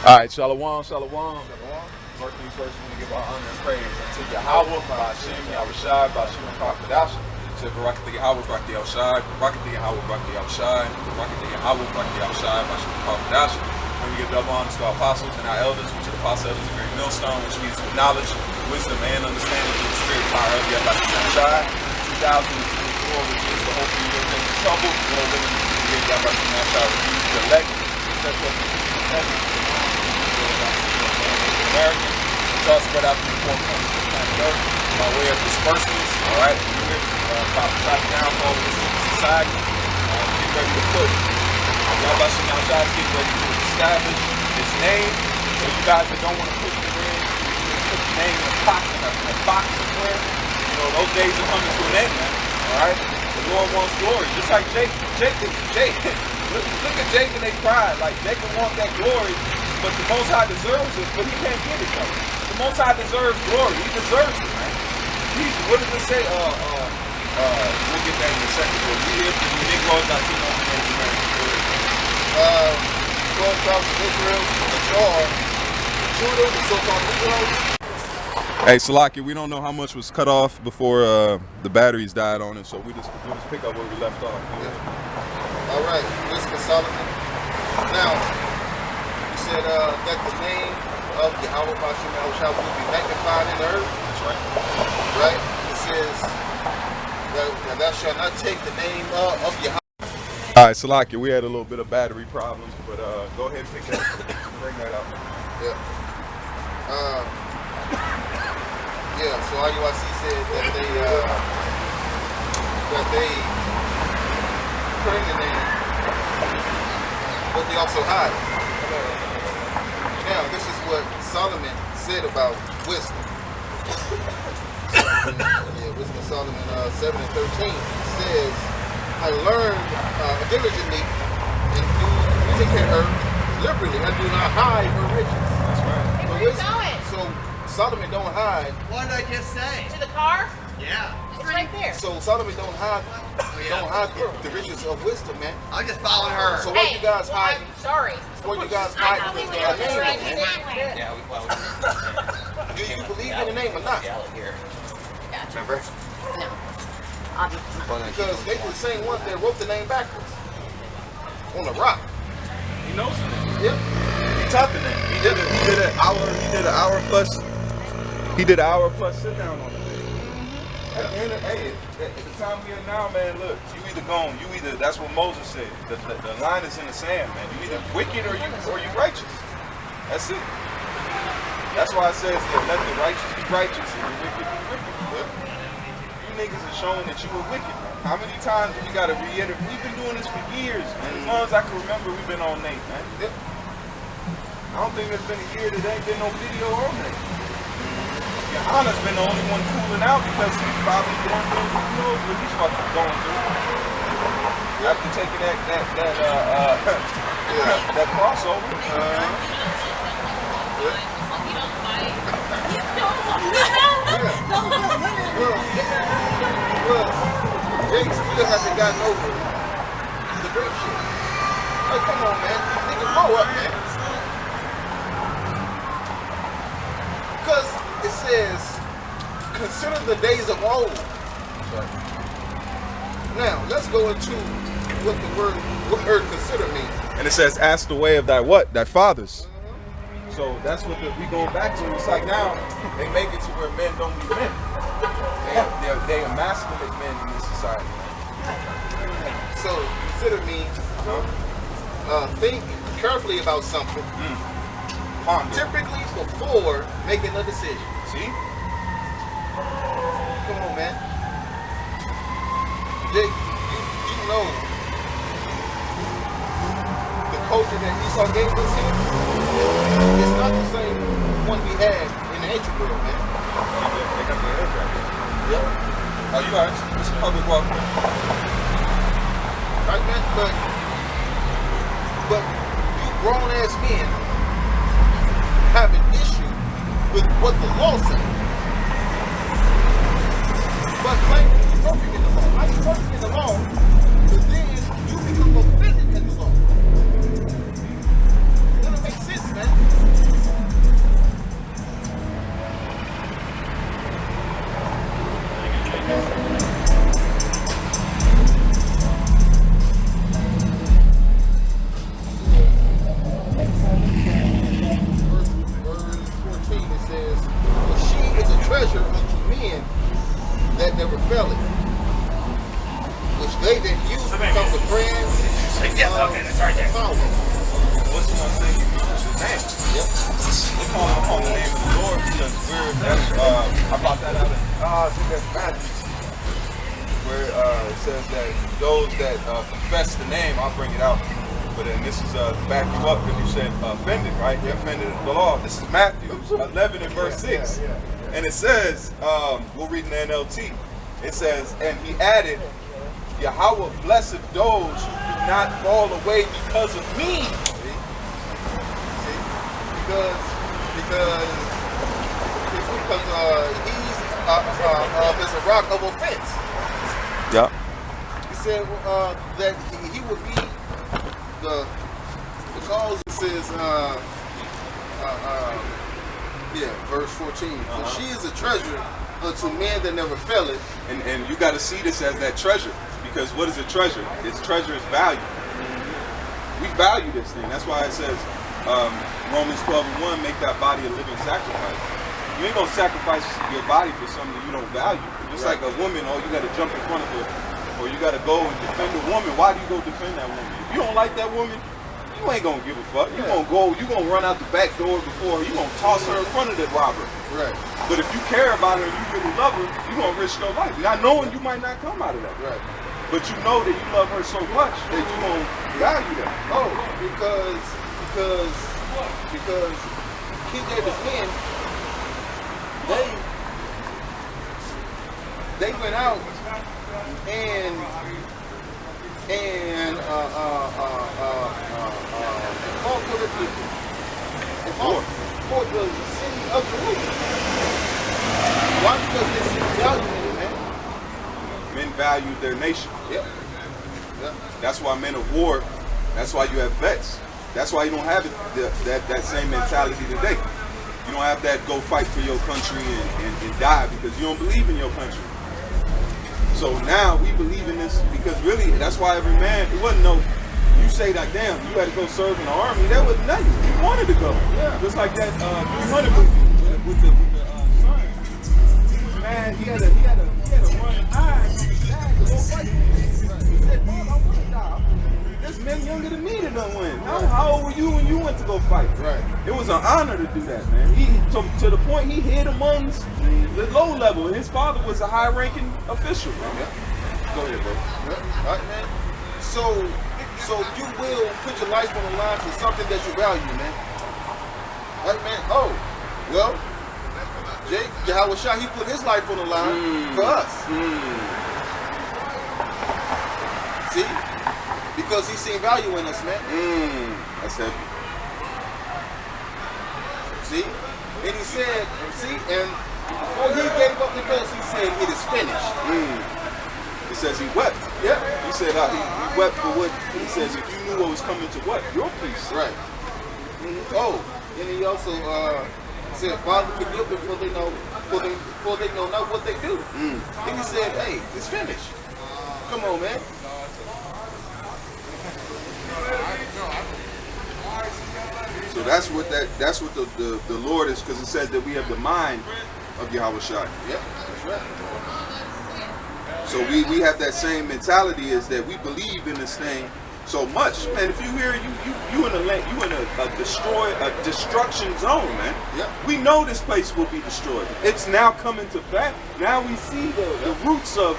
All right, shalom, shalom. First things first, we want to give our honor and praise unto Yahweh, Ba'ashem, Yahushai, Ba'ashem, Kakadash. Said, Barakatah Yahweh, Barakatah Yahushai, Barakatah Yahweh, Barakatah Yahushai, Barakatah Yahweh, Barakatah Yahushai, Ba'ashem, Kakadash. And we give double honors to our apostles and our elders, which are the apostles of the great millstone, which leads with knowledge, wisdom, and understanding through the spirit power of Yahushai. 2024, which is the hope of you will take the trouble. Lord willing, we give Yahushai refuse to elect, set up American, it's all spread out to the four corners of the planet Earth by way of disbursements, all right? Prophesy the downfall of this society. Get ready to put Yahushua Yahushua is getting ready to establish his name. So you guys that don't want to put your name, put your name in a box somewhere. You know, those days are coming to an end, man. All right? The Lord wants glory. Just like Jacob. Look at Jacob, they cried. Like, Jacob wants that glory. But the Most High deserves it, but he can't get it though. The Most High deserves glory. He deserves it, man. What does it say? We'll get that in a second. But we live in the Negroes, Latinos, and Native Americans. 12 tribes of Israel, which are Judah, the so-called Negroes. Hey, Salaki, we don't know how much was cut off before the batteries died on it, so we'll just pick up where we left off. Yeah. All right, Wisdom Solomon. Now, said that the name of Yahweh Ba'ashem Yahushua will be magnified in the earth. That's right. Right? It says that thou shalt not take the name of Yahweh. All right, Salaki, we had a little bit of battery problems, but go ahead and pick that, bring that up. Yeah. So IUIC said that they put in the name, but they also hide it. Now, this is what Solomon said about wisdom. Wisdom of Solomon 7 and 13 says, I learned diligently and do take care of her liberally. I do not hide her riches. That's right. Hey, where you going? So Solomon don't hide. What did I just say? To the car? Yeah. It's right there. So Solomon don't hide the riches of wisdom, man. I'm just following her. So what you guys well, hiding? I'm sorry. What you guys I hiding believe with in their right name? here. Yeah, Do you believe in the name or not? here. Remember? No. Obviously not. Because they were the same ones that wrote the name backwards on the rock. He knows it. Yep. He taught the name. He did an hour plus sit down on it. At the end of at the time we are now, man, look, that's what Moses said. The line is in the sand, man. You either wicked or you righteous. That's it. That's why it says that let the righteous be righteous and the wicked be wicked. You niggas are showing that you were wicked, man. How many times do we gotta reiterate? We've been doing this for years, man. As long as I can remember, we've been on Nate, man. Yep. I don't think there's been a year that ain't been no video on Nate. Yohana's been the only one cooling out because he's probably going through who knows what he's fucking going through. After taking that crossover. Well, Jake still hasn't gotten over the great shit. Like, come on, man. Nigga, grow up, man. Because it says, consider the days of old. Now, let's go into what the word consider means. And it says, ask the way of thy what? Thy fathers. So that's what we going back to. It's like now, they make it to where men don't be men. They emasculate men in this society. So, consider means think carefully about something. Ponder. Typically before making a decision. See? Come on, man. Jake, you know the culture that Esau gave us here is not the same one we had in the ancient world, man. They got their heads right there. Yep. Oh, you guys, it's a public walkway. Right, man? But you grown ass men have an issue with what the law says. But claim to be perfect in the law. How you perfect in the law, but then you become offended in the law. It doesn't make sense, man. That's, I brought that out of, I think that's Matthew, where it says that those that confess the name, I'll bring it out. But then this is to back you up because you said offended, right? You offended the law. This is Matthew 11 and verse 6. And it says, we'll read in the NLT. It says, and he added, Yahweh blessed those who do not fall away because of me. See? Because he's a rock of offense. Yeah. He said that he would be the cause. It says, verse 14. For she is a treasure unto men that never faileth. And you got to see this as that treasure, because what is a treasure? Its treasure is value. We value this thing. That's why it says Romans 12:1, make that body a living sacrifice. You ain't gonna sacrifice your body for something you don't value. Just like a woman, you got to jump in front of her, or you got to go and defend a woman. Why do you go defend that woman? If you don't like that woman, you ain't gonna give a fuck. You gonna run out the back door before her. You gonna toss her in front of that robber. Right. But if you care about her and you really love her, you gonna risk your life, not knowing you might not come out of that. Right. But you know that you love her so much that you gonna value that. Oh, because King David's men, they went out and fought for the people. And fought for the city of Jerusalem. Why? Because they see value in it, man. Men valued their nation. Yep. That's why men of war, that's why you have vets. That's why you don't have that same mentality today. You don't have that go fight for your country and die because you don't believe in your country. So now we believe in this because really, that's why every man, it wasn't no, you say that, damn, you had to go serve in the army. That was nothing. You wanted to go. Yeah. Just like that 300 movie with the son. Man, he had a run high to go fight. He said, Mom, I want to die. There's men younger than me that don't win. How old were you when you went to go fight? Right. It was an honor to do that, man. He to the point he hid amongst the low level. His father was a high-ranking official, man. Yeah. Go ahead, bro. Yeah. All right, man. So you will put your life on the line for something that you value, man. Right, man? Oh, well, Jake, Yahweh Shah, he put his life on the line for us. See? Because he seen value in us, man. That's heavy. See? And he said, and before he gave up the ghost, he said, it is finished. He says he wept. Yeah. He said he wept for what? He says if you knew what was coming to what? Your peace. Right. Oh, and he also said, Father, forgive them for they know not what they do. And he said, hey, it's finished. Come on, man. So that's what the Lord is, because it says that we have the mind of Yahweh Shai. Yep, that's right. So we have that same mentality, is that we believe in this thing so much, man. If you hear you in a destruction zone, man. Yep. We know this place will be destroyed. It's now coming to fact. Now we see the roots of.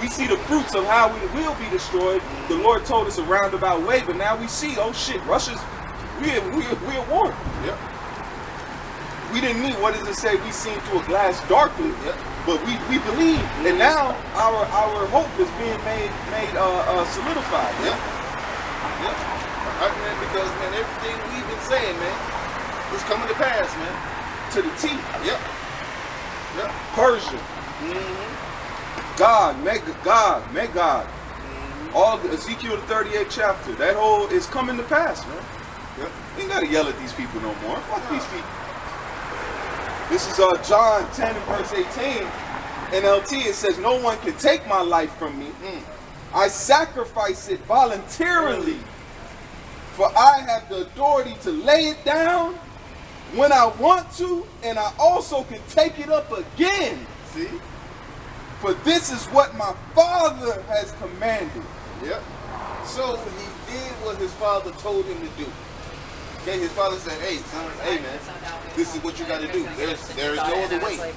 We see the fruits of how we will be destroyed. The Lord told us a roundabout way, but now we see, oh shit, Russia's, we're at war. Yep. We didn't need, what does it say? We seen through a glass darkly, but we believe, and now our hope is being made solidified. Yeah. Yeah. Right, man, because man, everything we've been saying, man, is coming to pass, man. To the T. Yep. Yep. Persia. God, make God. All the Ezekiel the 38th chapter, that whole is coming to pass, man. Yep. We ain't gotta yell at these people no more. Fuck these people. This is John 10 and verse 18. NLT, it says, no one can take my life from me. I sacrifice it voluntarily. For I have the authority to lay it down when I want to, and I also can take it up again. See? For this is what my Father has commanded. Yep. So he did what his father told him to do. Okay, his father said, "Hey, son, hey man, this is what you got to do. There is no other way.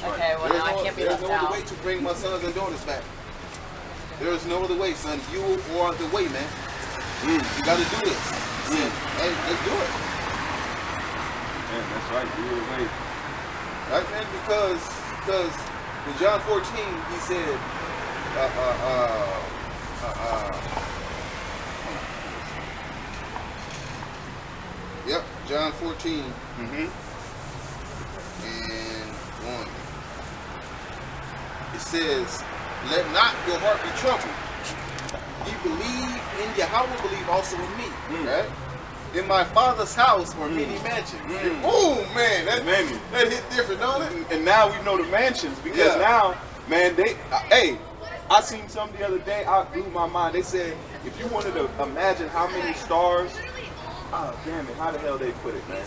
Okay, well now I can't be There's left no other out. way to bring my sons and daughters back. There is no other way, son. You are the way, man. You got to do this. Hey, let's do it." Man, that's right. You were way. Right, man? Because in John 14, he said, yep, John 14 and 1. It says, "Let not your heart be troubled. Ye believe in Yahweh, believe also in me." Right? In my Father's house are many mansions. Oh man, that hit different, don't it? And now we know the mansions because now, man, hey, I seen something the other day. I blew my mind. They said if you wanted to imagine how many stars, oh damn it, how the hell they put it, man?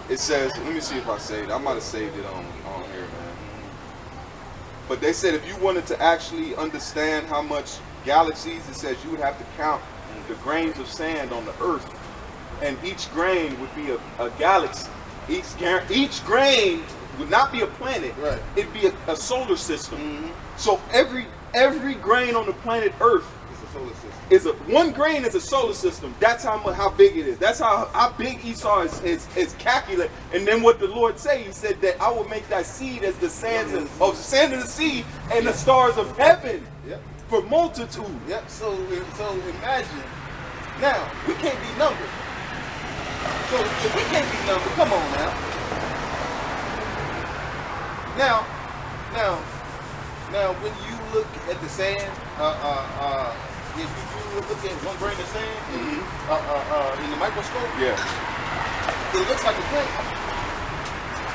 It says, let me see if I saved it. I might have saved it on here, man. But they said if you wanted to actually understand how much galaxies, it says you would have to count the grains of sand on the earth. And each grain would be a galaxy. Each grain would not be a planet. Right. It'd be a solar system. So every grain on the planet Earth It's a solar system. is one grain is a solar system. That's how big it is. That's how big Esau is calculated. And then what the Lord said, he said that I will make thy seed as the sand of the sand of the sea and the stars of heaven. Yep. For multitude. Yep. So imagine. Now we can't be numbered. So if we can't be numbered, come on now. Now, when you look at the sand, if you look at one grain of sand in the microscope, Yeah. it looks like a grain.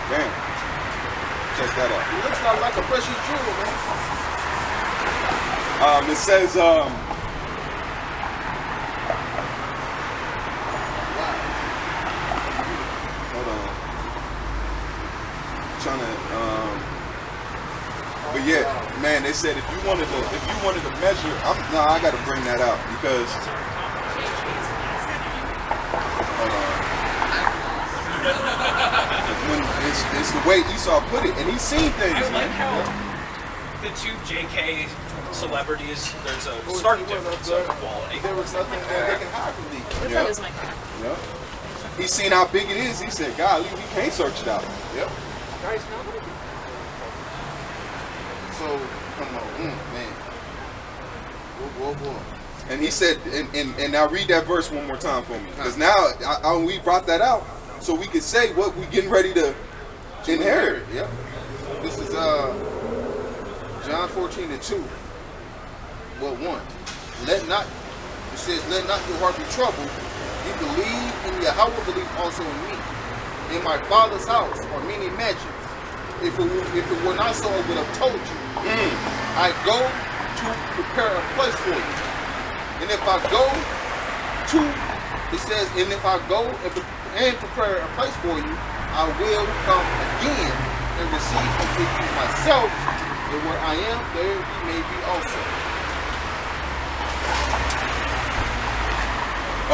Damn. Check that out. It looks like a precious jewel, man. It says hold on. Trying to but yeah, man, they said if you wanted to measure, I gotta bring that out because hold on. When it's the way Esau put it, and he's seen things, I like man. how the two JK celebrities, there's a stark difference of quality. There was nothing that they can hide from thee. That is my car. Yeah. He's seen how big it is. He said, "Golly, we can't search it out." Yep. So, come on, man. Whoa. And he said, and now read that verse one more time for me, because now we brought that out so we could say what we getting ready to inherit. Yep. This is John 14 and 2. Well, 1. It says, "Let not your heart be troubled. You believe in Yahweh, believe also in me. In my Father's house are many mansions. If it were not so, I would have told you. I go to prepare a place for you. And if I go to," it says, "and if I go and prepare a place for you, I will come again and receive unto you myself, and where I am, there ye may be also."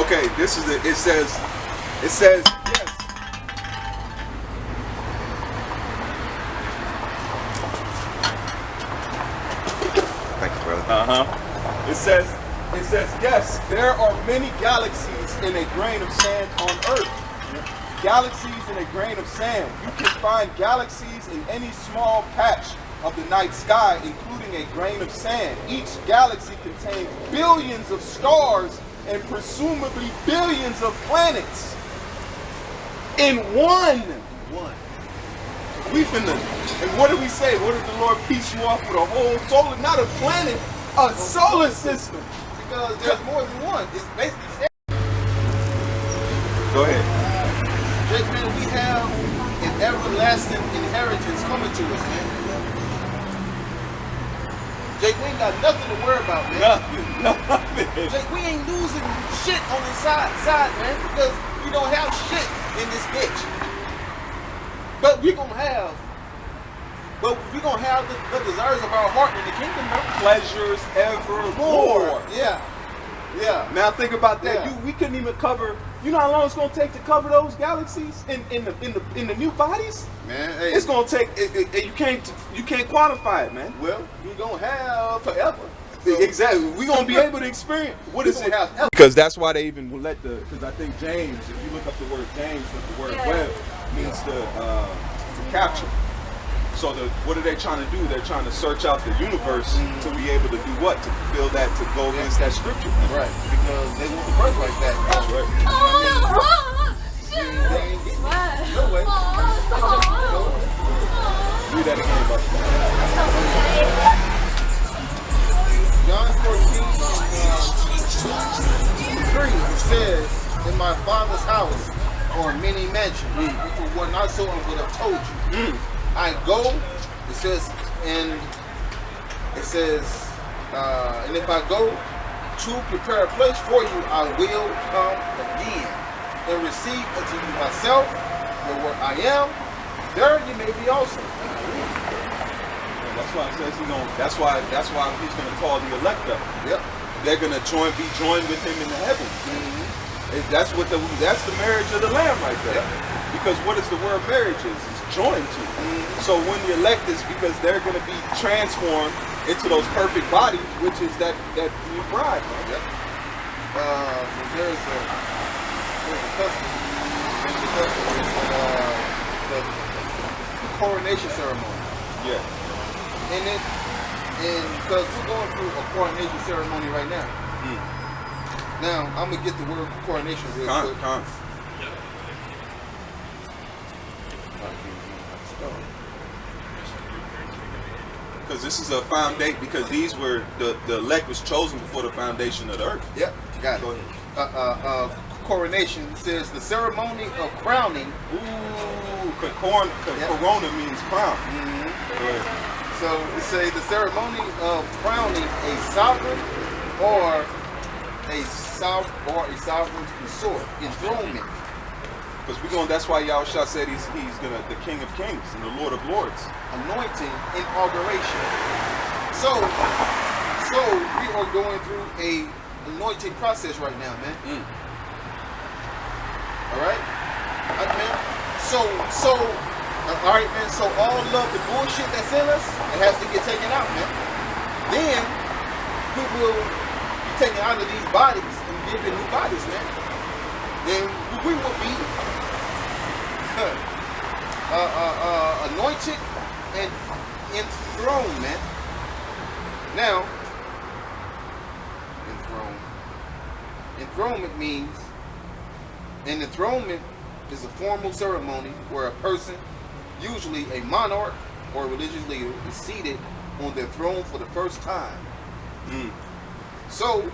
Okay, this is it. It says, yes. Thank you, brother. It says, yes, there are many galaxies in a grain of sand on Earth. Galaxies in a grain of sand. You can find galaxies in any small patch of the night sky, including a grain of sand. Each galaxy contains billions of stars and presumably billions of planets. In one. We finna, and what do we say? What did the Lord piece you off with a whole solar, not a planet, a solar system? Because there's more than one. It's basically saying, Go ahead. Jake, man, we have an everlasting inheritance coming to us, man. Jake, we ain't got nothing to worry about, man. Nothing. Jake, we ain't losing shit on this side, man, because we don't have shit in this bitch. But we gonna have the desires of our heart in the kingdom, man. Pleasures evermore. Yeah. Now think about that. Yeah. We couldn't even cover You know how long it's gonna take to cover those galaxies in the new bodies? Man, hey. It's gonna take. You can't quantify it, man. Well, you're gonna have forever. Exactly. We're gonna be able to experience what is it? Have Because that's why they even will let the. Because I think James, if you look up the word James, with the word web means to capture. So what are they trying to do? They're trying to search out the universe to be able to do what? To fulfill that, to go against that scripture. Right, because they want the birth like that. That's right. They ain't getting it. No way. Read that again, buddy. John 14:3 it says, "In my Father's house are many mansions. If it were not so, I would have told you. I go." It says, and if I go to prepare a place for you, I will come again and receive unto you myself, and where I am, there you may be also. That's why it says That's why he's gonna call the elect up. Yep. They're gonna be joined with him in the heavens. That's the marriage of the Lamb right there. Yep. Because what is the word marriage is? It's joined to. So when the elect is because they're gonna be transformed into those perfect bodies, which is that new bride. Right? Yep. There's a custom. The coronation ceremony. Yeah. And because we're going through a coronation ceremony right now. Now, I'm going to get the word coronation real quick. Because this is a foundation, because these were, the elect was chosen before the foundation of the earth. Yep, got it. Go ahead. Coronation says the ceremony of crowning. Corona means crown. Go ahead. So it says the ceremony of crowning a sovereign or a sovereign consort, enthronement. Because that's why Yahushua said he's the King of Kings and the Lord of Lords. Anointing, inauguration. So we are going through a anointing process right now, man. All right, man. All right, man. So all of the bullshit that's in us, it has to get taken out, man. Then we will be taken out of these bodies and given new bodies, man. Then we will be anointed and enthroned, man. Now, enthronement means an enthronement is a formal ceremony where a person, usually a monarch or a religious leader, is seated on their throne for the first time. So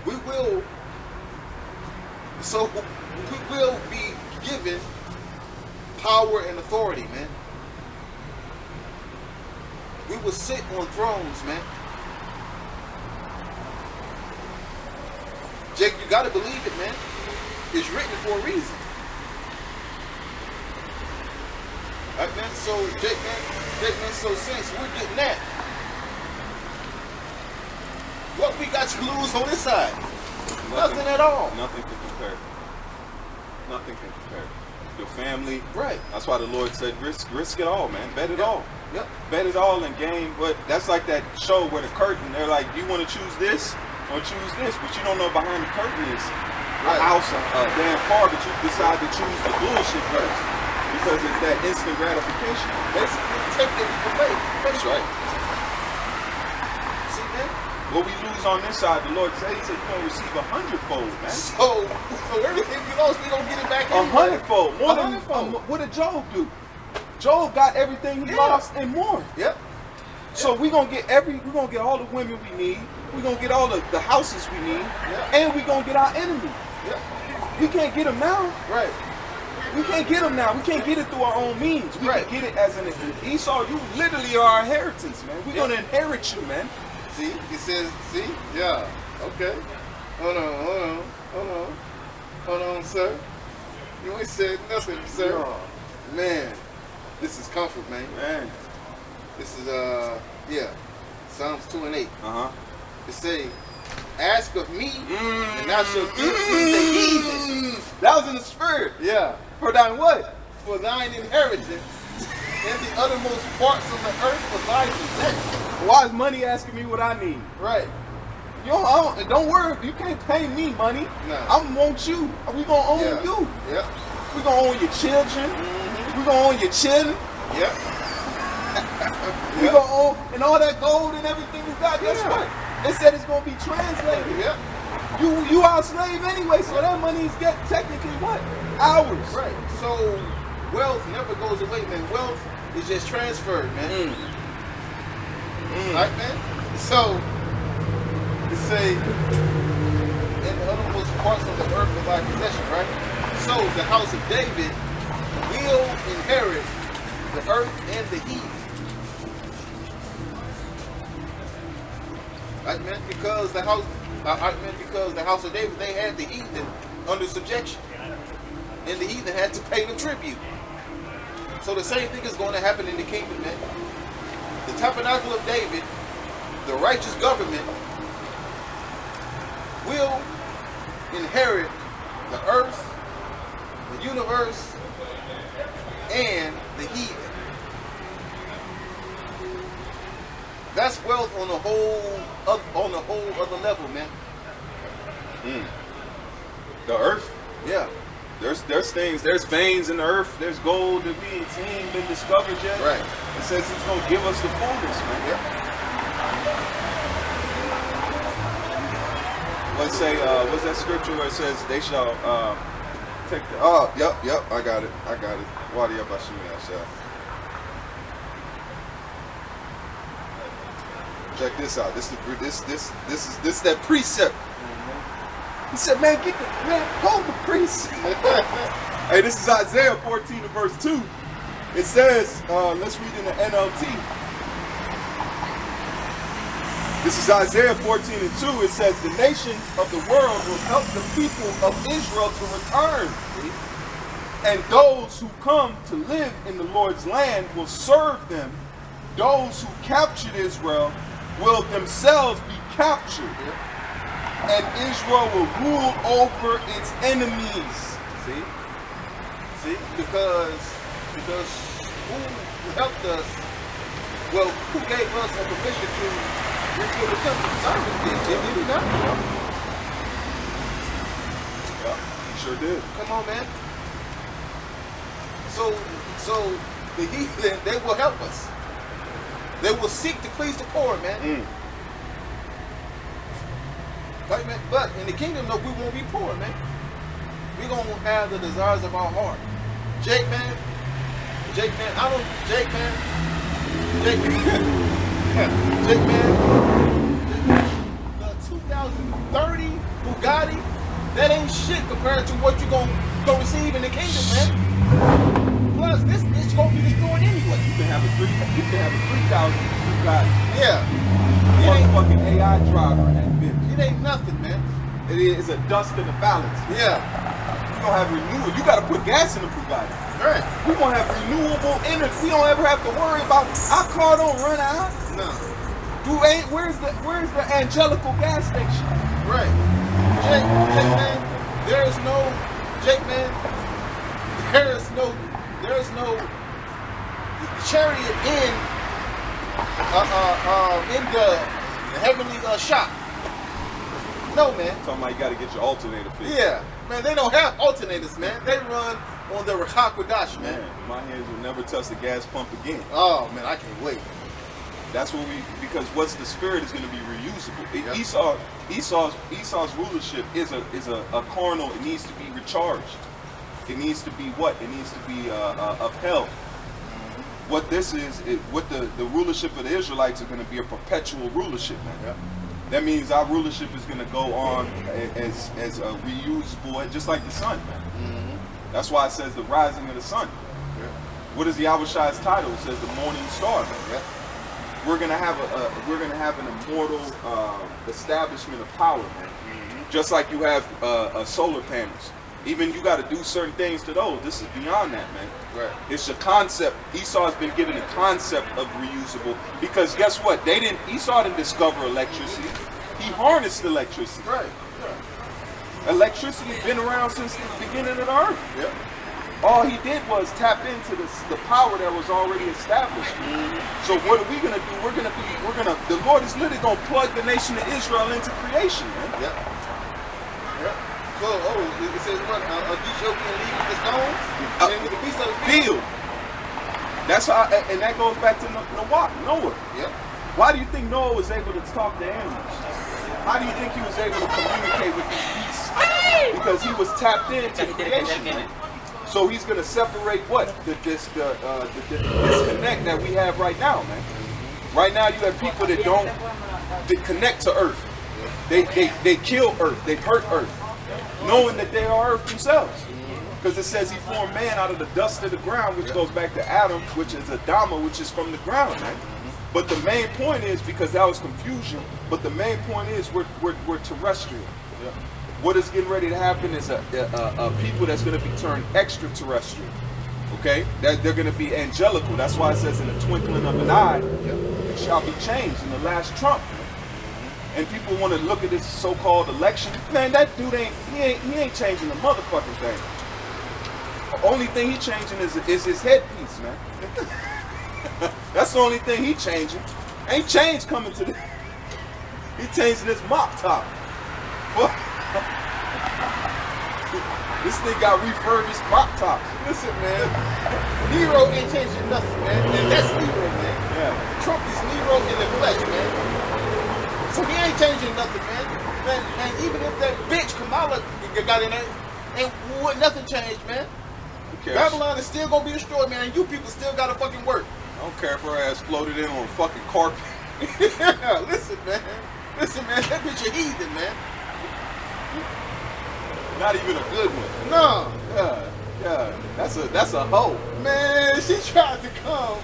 we will be given power and authority, man. We will sit on thrones, man. Jake, you gotta believe it, man. It's written for a reason. Right, man? So, Jake, man, so since we're getting that, what we got to lose on this side? Nothing at all. Nothing can compare. Nothing can compare. Your family. Right. That's why the Lord said, risk it all, man. Bet it all. Yep. Bet it all and gain. But that's like that show where the curtain, they're like, you want to choose this or choose this, but you don't know behind the curtain is a house, a damn car, but you decide to choose the bullshit first because it's that instant gratification. Basically, take the leap of faith. That's right. See, man? What we lose on this side, the Lord said, he said, you're going to receive 100-fold, man. So everything we lost, we don't get it back. 100-fold. More than 100-fold. what did Job do? Job got everything he lost and more. Yep. So we're gonna get all the women we need. We're gonna get all the houses we need, and we're gonna get our enemy. Yep. We can't get them now. Right. We can't get them now. We can't get it through our own means. We can get it as an Esau. You literally are our inheritance, man. We're gonna inherit you, man. See, he says, see, yeah, okay. Hold on, sir. You ain't said nothing, sir. No. Man, this is comfort, man. Man. This is Psalms 2 and 8. Uh-huh. It say, Ask of me, and I shall give thee the heathen. That was in the spirit. Yeah. For thine what? For thine inheritance, and the uttermost parts of the earth for thy possession. Why is money asking me what I need? Right. Don't worry, you can't pay me money. No. I want you. We gonna own Yeah. you. Yep. We gonna own your children. We gonna own your children. Yep. We gonna own and all that gold and everything you got. Guess Yeah. what? It said it's gonna be translated. Yep. You our slave anyway, so that money is technically what? Ours. Right. So wealth never goes away, man. Wealth is just transferred, man. Right, man? So it say in the uttermost parts of the earth for thy possession, right? So the house of David will inherit the earth and the heathen. Right, man? Because the house of David, they had the heathen under subjection. And the heathen had to pay the tribute. So the same thing is going to happen in the kingdom, man. The tabernacle of David, the righteous government, will inherit the earth, the universe, and the heathen. That's wealth on the whole other level, man. The earth. Yeah. There's things, there's veins in the earth, there's gold that we ain't seen, been discovered yet. Right. It says it's gonna give us the fullness, man. Yep. Let's say, what's that scripture where it says they shall take the Oh, yep, I got it. Wadi Abashimi Asha. Check this out. This is that precept. He said, man, hold the priest. Hey, this is Isaiah 14 and verse 2. It says, let's read in the NLT. This is Isaiah 14 and 2. It says, the nations of the world will help the people of Israel to return. And those who come to live in the Lord's land will serve them. Those who captured Israel will themselves be captured. And Israel will rule over its enemies. See, because who helped us? Well, who gave us a permission to rebuild the temple? Cyrus did he not? Yeah, he sure did. Come on, man. So the heathen, they will help us. They will seek to please the poor, man. Right, man? But in the kingdom, no, we won't be poor, man. We're going to have the desires of our heart. Jake, man. Jake, man. 2030 Bugatti, that ain't shit compared to what you're going to receive in the kingdom, man. Plus, this is going to be destroyed anyway. You can have a 3,000 Bugatti. Yeah. Motherfucking AI driver in that bitch. It ain't nothing, man. It is a dust in the balance. Yeah. You don't have renewal. You got to put gas in the Bugatti. Right. We gonna have renewable energy. We don't ever have to worry about our car don't run out. No. Where's the Angelical gas station? Right. Jake, man. There is no chariot in the heavenly shop. No, man. Talking about you got to get your alternator fixed. Yeah, man. They don't have alternators, man. They run on the Rahakwadash, man. My hands will never touch the gas pump again. Oh man, I can't wait. That's what because what's the spirit is going to be reusable. Yep. Esau's rulership is a carnal. It needs to be recharged. It needs to be what? It needs to be upheld. What this is, what the rulership of the Israelites are going to be a perpetual rulership, man. Yep. That means our rulership is going to go on as a reusable, just like the sun, man. That's why it says the rising of the sun. Yep. What is the Yahushai's title? It says the morning star, man. Yep. We're gonna have an immortal establishment of power, man. Just like you have solar panels. Even you got to do certain things to those. This is beyond that, man. Right. It's a concept. Esau has been given a concept of reusable because guess what? Esau didn't discover electricity. He He harnessed electricity. Right. Electricity been around since the beginning of the earth. Yeah. All he did was tap into the power that was already established. So what are we gonna do? The Lord is literally gonna plug the nation of Israel into creation, man. Yeah. Yeah. So, it says what? These shall be in league with the stones and with the beasts of the field. That's how, and that goes back to Noah. Yeah. Why do you think Noah was able to talk to animals? How do you think he was able to communicate with these beasts? Because he was tapped into creation. Man. So he's gonna separate what? The disconnect that we have right now, man. Right now you have people that don't connect to Earth. They kill Earth. They hurt Earth, knowing that they are Earth themselves. Because it says he formed man out of the dust of the ground, which goes back to Adam, which is Adama, which is from the ground, man. But the main point is, because that was confusion, but the main point is we're terrestrial. Yeah. What is getting ready to happen is a people that's going to be turned extraterrestrial. Okay? That they're going to be angelical. That's why it says in the twinkling of an eye, it shall be changed in the last trump. And people want to look at this so-called election. Man, that dude he ain't changing the motherfucking thing. The only thing he changing is his headpiece, man. That's the only thing he changing. Ain't change coming to this. He changing his mop top. This thing got refurbished mop tops. Listen, man. Nero ain't changing nothing, man. And that's Nero, man. Yeah. Trump is Nero in the flesh, man. So he ain't changing nothing, man. And even if that bitch Kamala got in there, would nothing change, man. Babylon is still gonna be destroyed, man, and you people still gotta fucking work. I don't care if her ass floated in on a fucking carpet. Yeah, listen, man. Listen, man, that bitch a heathen, man. Not even a good one. No. Yeah. That's a hoe. Man, she tried to come.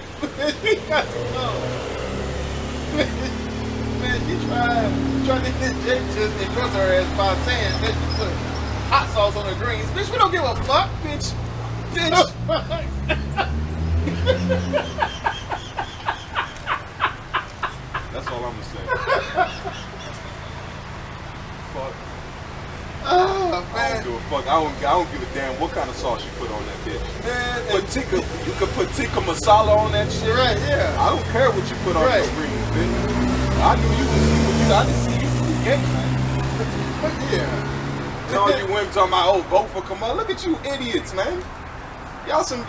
She tried to come. Man, she tried to get Jake just endorse her ass by saying that she put hot sauce on her greens. Bitch, we don't give a fuck, bitch. That's all I'm gonna say. Fuck. Oh, I man. don't give a fuck. I don't give a damn what kind of sauce you put on that bitch. Man, You could put tikka masala on that shit. right, yeah. I don't care what you put on Right. your greens, bitch. I knew you was I didn't see you was gay, man. Yeah. And all you women talking about, oh, vote for Kamala. Look at you idiots, man. Y'all, man,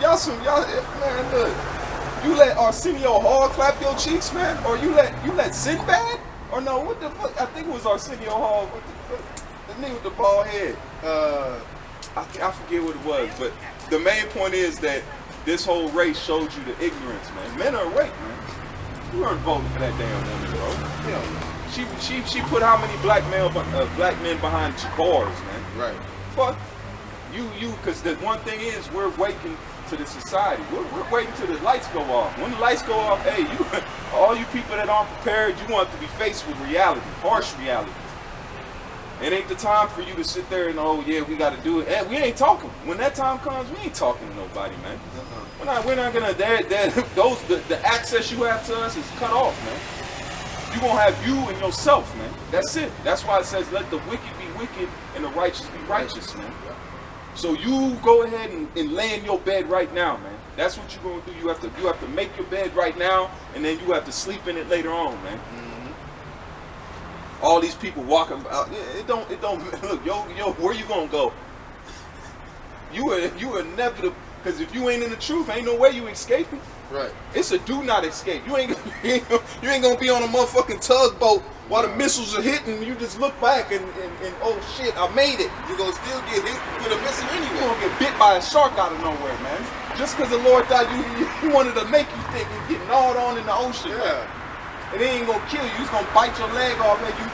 look. You let Arsenio Hall clap your cheeks, man? Or you let Sinbad? Or no, what the fuck? I think it was Arsenio Hall. The nigga with the bald head. I forget what it was, but the main point is that this whole race showed you the ignorance, man. Men are raped, man. You weren't voting for that damn woman, bro. Yeah. She put how many black men behind bars, man? Right. Fuck you, because the one thing is we're waking to the society. We're waiting till the lights go off. When the lights go off, hey, all you people that aren't prepared, you want to be faced with reality, harsh reality. It ain't the time for you to sit there and, oh yeah, we got to do it. And we ain't talking. When that time comes, we ain't talking to nobody, man. We're not gonna. The access you have to us is cut off, man. You gonna have you and yourself, man. That's it. That's why it says, let the wicked be wicked and the righteous be righteous, man. So you go ahead and lay in your bed right now, man. That's what you're gonna do. You have to make your bed right now, and then you have to sleep in it later on, man. All these people walking out, it don't look, yo, where you gonna go? You are inevitable, because if you ain't in the truth, ain't no way you escaping. Right. It's a do not escape. You ain't gonna be on a motherfucking tugboat while the missiles are hitting. You just look back and oh shit, I made it. You're gonna still get hit with a missile You anyway. gonna get bit by a shark out of nowhere, man. Just because the Lord thought you wanted to make you think and get gnawed on in the ocean. Yeah. Man. And it ain't gonna kill you. It's gonna bite your leg off and you.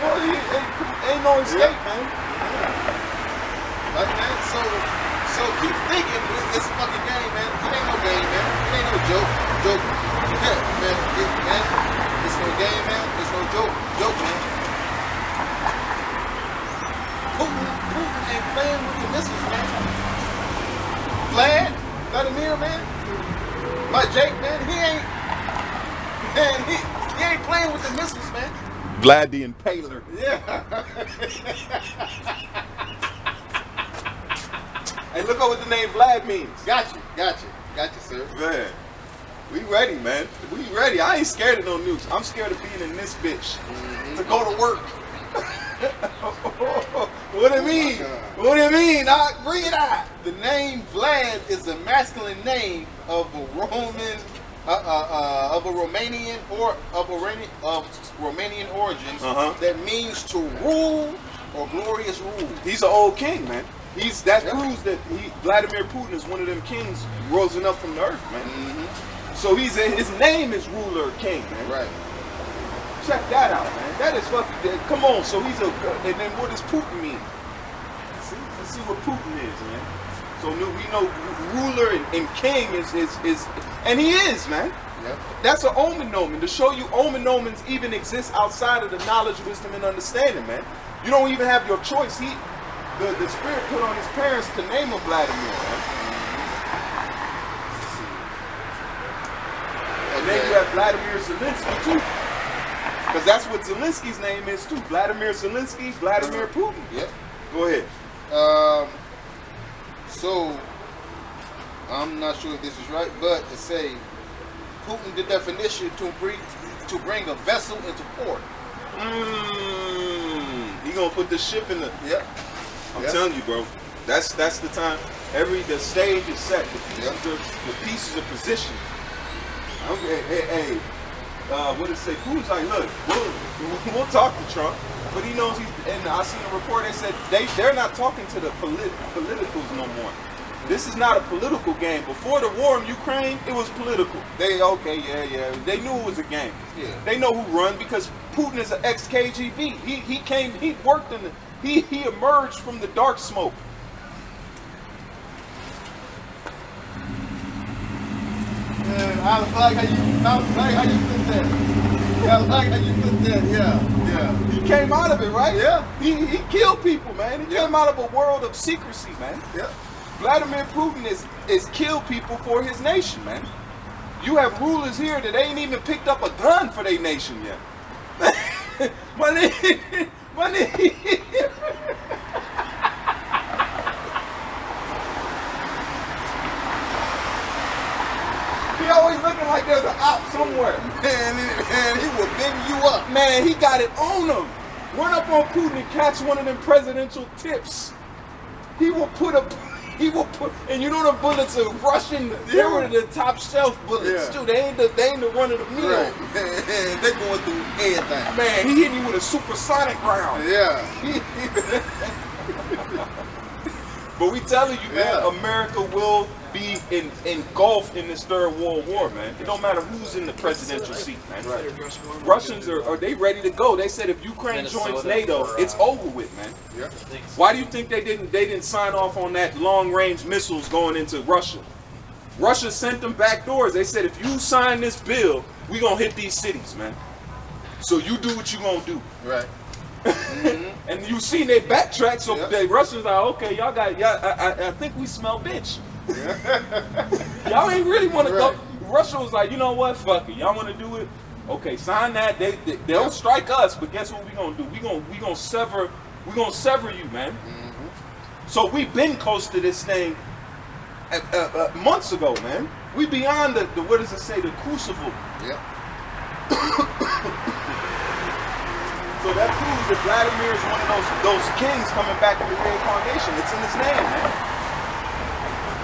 Well, ain't no escape, man. Like that. So keep thinking it's a fucking game, man. It ain't no game, man. It ain't no joke. Yeah, man. It's no game, man. It's no joke, man. Putin ain't playing with the missiles, man. Vladimir, man. Like Jake, man. He ain't playing with the missiles, man. Vlad the Impaler. Yeah. Hey, look at what the name Vlad means. Got you, sir. Man, we ready, man. We ready. I ain't scared of no nukes. I'm scared of being in this bitch to go to work. What do you mean? What do you mean? Bring it out. The name Vlad is a masculine name of a Romanian origin that means to rule or glorious rule. He's an old king, man. That proves that Vladimir Putin is one of them kings rising up from the earth, man. So his name is ruler king, man. Right. Check that out, man. That is fucking. Come on. So he's and then what does Putin mean? Let's see what Putin is, man. So we know ruler and king is and he is, man. Yep. That's an omen to show you omen omens even exist outside of the knowledge, wisdom, and understanding, man. You don't even have your choice. The spirit put on his parents to name him Vladimir, man. And then you have Vladimir Zelensky too. Because that's what Zelensky's name is too. Vladimir Zelensky, Vladimir Putin. Yep. Go ahead. So I'm not sure if this is right, but it say Putin the definition to bring a vessel into port. He gonna put the ship in the. Yep. I'm telling you, bro. That's the time. The stage is set. The pieces are positioned. Okay, hey. What did it say? Putin's like, look, we'll talk to Trump, but he knows and I seen a report that said they're not talking to the politicals no more. This is not a political game. Before the war in Ukraine, it was political. They knew it was a game. Yeah. They know who run because Putin is an ex-KGB. He worked in he emerged from the dark smoke. I like how you put that. Yeah. He came out of it, right? Yeah. He killed people, man. He came out of a world of secrecy, man. Yeah. Vladimir Putin is killed people for his nation, man. You have rulers here that ain't even picked up a gun for their nation yet. Money. He always looking like there's an op somewhere. Man, he will big you up. Man, he got it on him. Run up on Putin and catch one of them presidential tips. He will put, and you know the bullets are Russian. They were the top shelf bullets too. They ain't the run of the mill. Right. They're going through everything. Man, he hitting you with a supersonic round. Yeah. But we telling you, man, America will be engulfed in this third world war, man. It don't matter who's in the presidential seat, man. Right. Russians are they ready to go? They said if Ukraine joins NATO, it's over with, man. Yeah. Why do you think they didn't sign off on that long-range missiles going into Russia? Russia sent them back doors. They said if you sign this bill, we gonna hit these cities, man. So you do what you gonna do. Right. And you seen they backtrack, so the Russians are okay. Y'all I think we smell bitch. Y'all ain't really want to go. Russia was like, you know what? Fuck it. Y'all want to do it? Okay, sign that. They'll strike us, but guess what we gonna do? We gonna sever you, man. So we've been close to this thing months ago, man. We beyond the what does it say? The crucible. Yep. So that proves that Vladimir is one of those kings coming back in the reincarnation. It's in his name, man.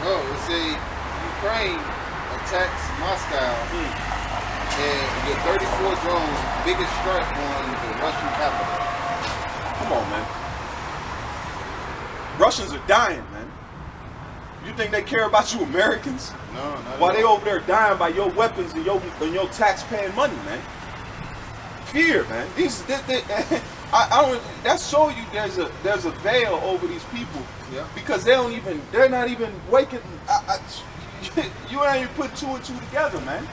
Oh, it say Ukraine attacks Moscow and the 34 drones biggest strike on the Russian capital. Come on, man. Russians are dying, man. You think they care about you Americans? No, not While at they all. over there dying by your weapons and your tax-paying money, man. Fear, man. That show you there's a veil over these people. Yeah. Because they're not even waking. You ain't even put two and two together, man.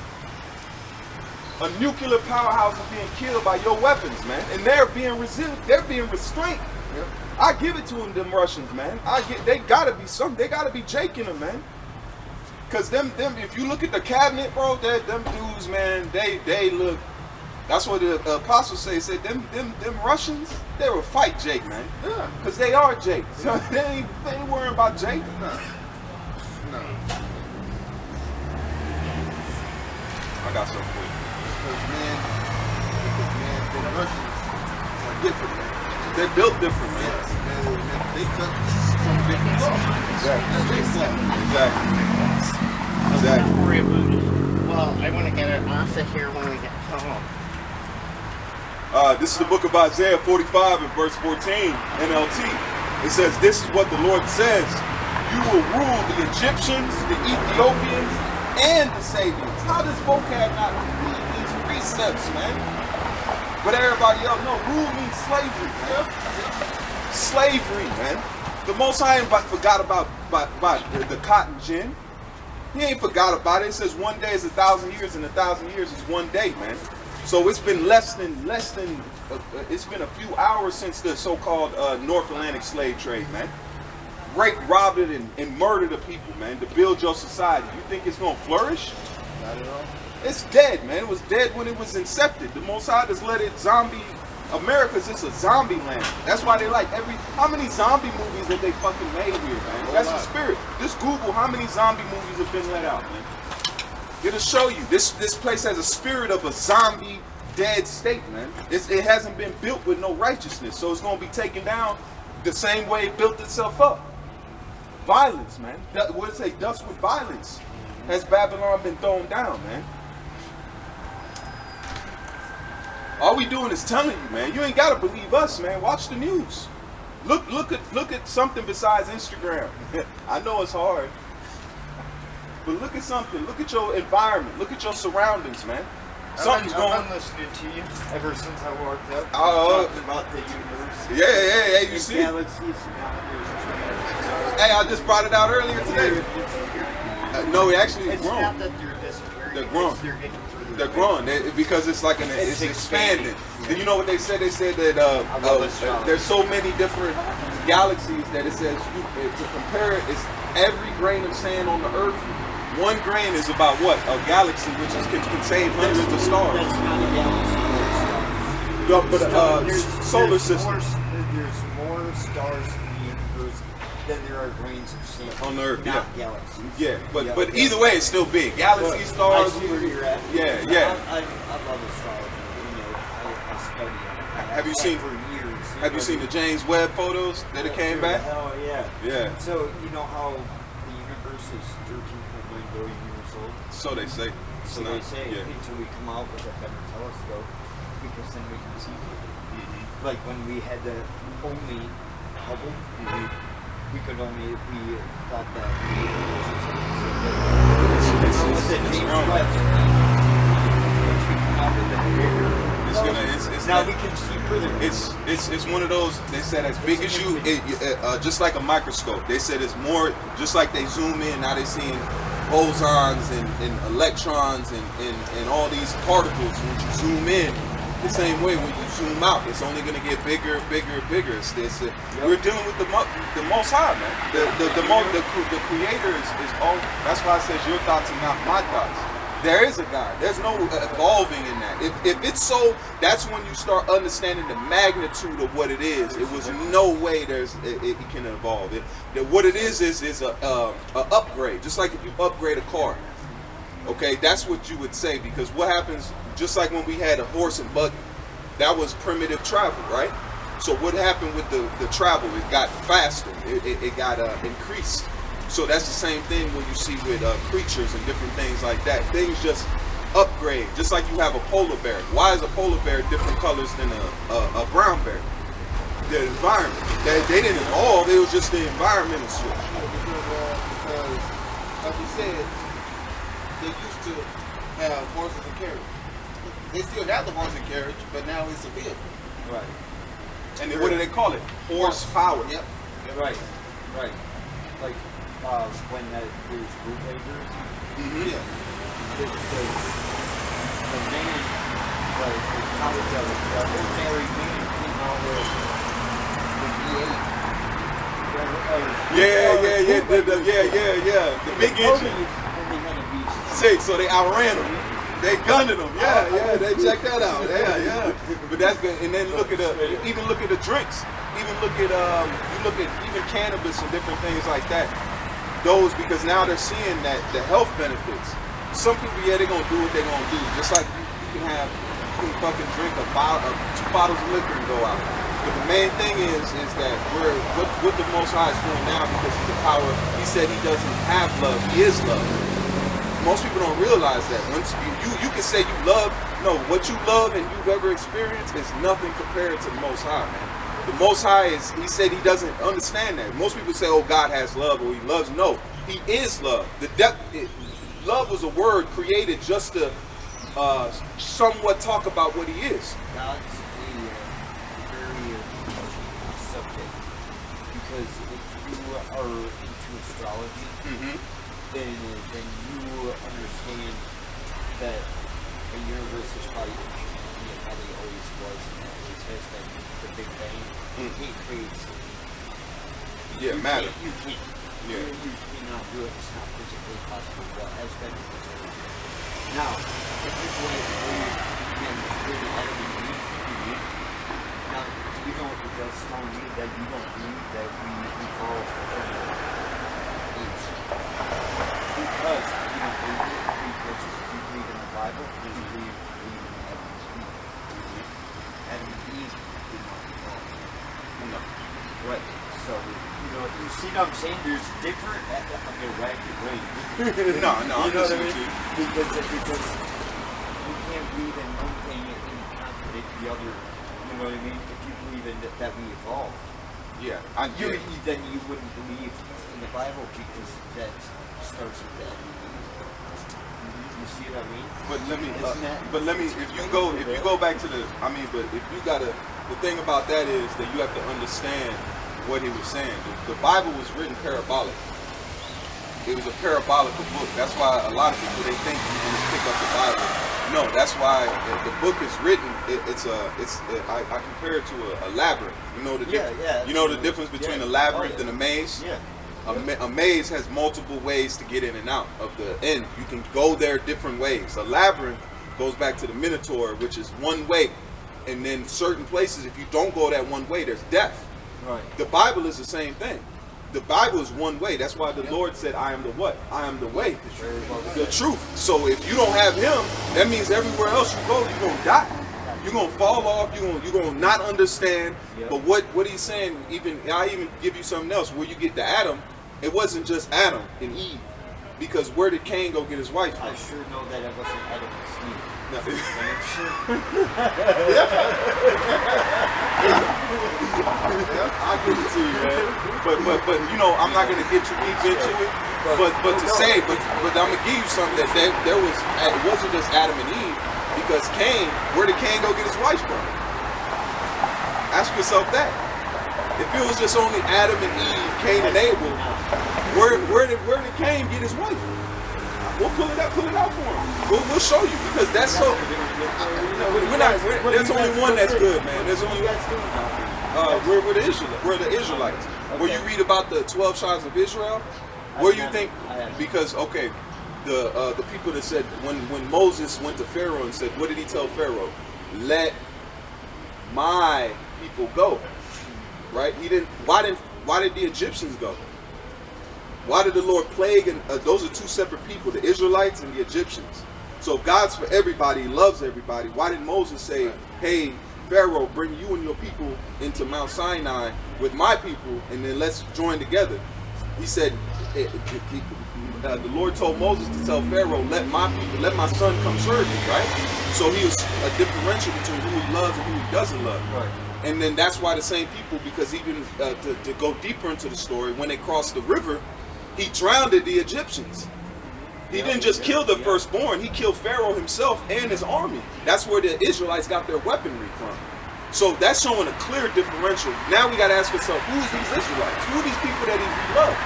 A nuclear powerhouse is being killed by your weapons, man, and they're being restrained. Yep. I give it to them Russians, man. They gotta be something. They gotta be jaking them, man. Cause them. If you look at the cabinet, bro, them dudes, man, they look That's what the apostles say. Said them Russians, they will fight Jake, man. Yeah. Cause they are Jake. So they ain't worrying about Jake. No. I got something for you. Because man, the Russians are different, man. They're built different, man. Yes, man. They cut from different cloth. Exactly. Well, I want to get it off of here when we get home. This is the book of Isaiah 45 and verse 14, NLT. It says, this is what the Lord says. You will rule the Egyptians, the Ethiopians, and the Sabians. How does vocab not read these precepts, man? But everybody else, no, rule means slavery, man. Slavery, man. The Most High ain't forgot about the cotton gin. He ain't forgot about it. It says 1 day is 1,000 years, and 1,000 years is 1 day, man. So it's been it's been a few hours since the so-called North Atlantic slave trade, man. Raped, robbed, and murdered the people, man, to build your society. You think it's gonna flourish? Not at all. It's dead, man. It was dead when it was incepted. The Most High just let it zombie. America's just a zombie land. That's why they like how many zombie movies have they fucking made here, man? That's the spirit. Just Google how many zombie movies have been let out, man. It'll show you. This place has a spirit of a zombie dead state, man. It hasn't been built with no righteousness, so it's gonna be taken down the same way it built itself up. Violence, man. What it say? Dust with violence. Has Babylon been thrown down, man? All we doing is telling you, man. You ain't gotta believe us, man. Watch the news. Look at something besides Instagram. I know it's hard, but look at something. Look at your environment. Look at your surroundings, man. Something's going. I've been listening to you ever since I woke up. Talking about the universe. Yeah. You see? Galaxies. Hey, I just brought it out earlier today. No, actually, it's It's grown. not that they're disappearing. They're grown. They're getting through. They're growing because it's like it's expanding. Then you know what they said? They said that there's so many different galaxies that it says to compare it, it's every grain of sand on the earth. 1 grain is about what? A galaxy, which can contain hundreds of stars. That's not a galaxy. Solar system There's more stars in the universe than there are grains of sand on the earth. not Yeah. galaxies. Yeah, but either way, it's still big. Galaxy, stars. I see where you're at. Yeah. I love astrology. You know, I study it. Have you seen? For years. Have you seen the James Webb photos that it came back? Hell yeah. Yeah. So you know how the universe is 13.9 billion years old. So they say. So they say Yeah. until we come out with a better telescope, because then we can see. Like when we had the only Hubble, we could only thought that now we can see further. It's one of those. They said as big as you, just like a microscope. They said it's more just like they zoom in. Now they're seeing bosons and electrons and all these particles. When you zoom in, the same way when you zoom out, it's only going to get bigger, bigger, bigger. We're dealing with the Most High, man. The Creator is all. That's why I says your thoughts are not my thoughts. There is a God. There's no evolving in that. If it's so, that's when you start understanding the magnitude of what it is. It was no way it can evolve. What it is a upgrade. Just like if you upgrade a car. Okay, that's what you would say, because what happens, just like when we had a horse and buggy, that was primitive travel, right? So what happened with the travel? It got faster. It got increased. So that's the same thing when you see with creatures and different things like that. Things just upgrade, just like you have a polar bear. Why is a polar bear different colors than a brown bear? The environment. They didn't evolve. It was just the environmental switch. Because, like you said, they used to have horses and carriage. They still have the horse and carriage, but now it's a vehicle. Right. And then what do they call it? Horsepower. Yep. Right. Like when there's bootleggers. Yeah. The man, the ordinary man came out with the V8. Yeah. The big engine. And they had a V6. So they outran them. They gunning them. Yeah. They check that out. Yeah. But that's good. And then look at even look at the drinks. Even look at you look at even cannabis and different things like that. Those, because now they're seeing that the health benefits. Some people, they're gonna do what they're gonna do. Just like you can fucking drink a bottle, 2 bottles of liquor and go out. But the main thing is that what the Most High is doing now, because of the power. He said he doesn't have love. He is love. Most people don't realize that. Once you can say you love, no, what you love and you've ever experienced is nothing compared to the Most High, man. The Most High he said he doesn't understand that. Most people say, oh, God has love or he loves. No, he is love. Love was a word created just to somewhat talk about what he is. God's a very touchy subject, because if you are into astrology, then you understand that the universe is probably always was and always has been. The Big Bang, it creates. Matter. You can't. You cannot do it. It's not physically possible. What has been. Now, if you're going to believe in the Adam and Eve, now you don't. That's telling me that you don't believe that we evolved from apes, because you don't believe it. Because you believe in the Bible, you believe in Adam and Eve. No. Right. So, you see what I'm saying? There's different. I'm gonna whack your brain. No, you I'm know what I listening mean? to you. Because you can't believe in one thing and contradict the other. You know what I mean? If you believe in that we evolved, Yeah, then you wouldn't believe in the Bible, because that starts with that. You see what I mean? But let me, if you go back to but if you gotta, the thing about that is that you have to understand what he was saying. The Bible was written parabolic. It was a parabolical book. That's why a lot of people, they think you can just pick up the Bible. No, that's why the book is written. I compare it to a labyrinth. You know the difference. You know the difference between a labyrinth and a maze. Yeah. A maze has multiple ways to get in and out of the end. You can go there different ways. A labyrinth goes back to the Minotaur, which is one way. And then certain places, if you don't go that one way, there's death. Right. The Bible is the same thing. The Bible is one way. That's why the Lord said, I am the what? I am the way. The truth. So if you don't have him, that means everywhere else you go, you're going to die. You're going to fall off. You're going to not understand. Yep. But what he's saying, I even give you something else. Where you get to Adam, it wasn't just Adam and Eve. Because where did Cain go get his wife from? I sure know that it wasn't Adam and Eve. No. I'll give it to you, man. But I'm not gonna get too deep into it. But I'm gonna give you something that there was. It wasn't just Adam and Eve, because Cain. Where did Cain go get his wife from? Ask yourself that. If it was just only Adam and Eve, Cain and Abel, where did Cain get his wife? We'll pull it out for him. We'll show you, because that's so. There's only one that's good, man. There's only we're the Israelites. Okay. Where you read about the 12 tribes of Israel, where you think, because the people that said when Moses went to Pharaoh and said, what did he tell Pharaoh? Let my people go. Right? He didn't. Why did the Egyptians go? Why did the Lord plague? And those are two separate people, the Israelites and the Egyptians. So if God's for everybody, he loves everybody. Why did Moses say, hey, Pharaoh, bring you and your people into Mount Sinai with my people, and then let's join together? He said, the Lord told Moses to tell Pharaoh, let my son come serve you, right? So he was a differential between who he loves and who he doesn't love. Right. And then that's why the same people, because even to go deeper into the story, when they crossed the river, he drowned the Egyptians. He didn't just kill the firstborn, he killed Pharaoh himself and his army. That's where the Israelites got their weaponry from. So that's showing a clear differential. Now we got to ask ourselves, who's these Israelites? Who are these people that he loved?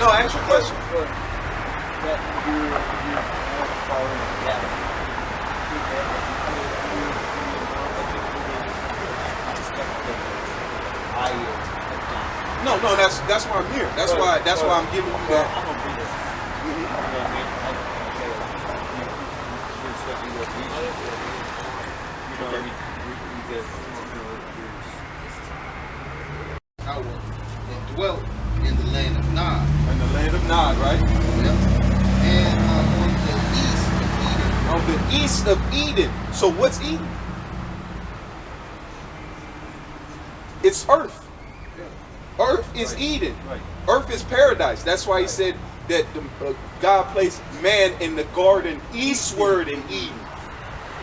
No, ask your question. No, that's why I'm here. That's why I'm giving you Well, that. I'm gonna read it. You know what I mean? Here's what you would read. You know what I mean? You get, I will dwelt in the land of Nod. In the land of Nod, right? Yep. And on the east of Eden. On the east of Eden. So what's Eden? It's earth. Earth is Eden. Right. Earth is paradise. That's why he said that God placed man in the garden eastward in Eden.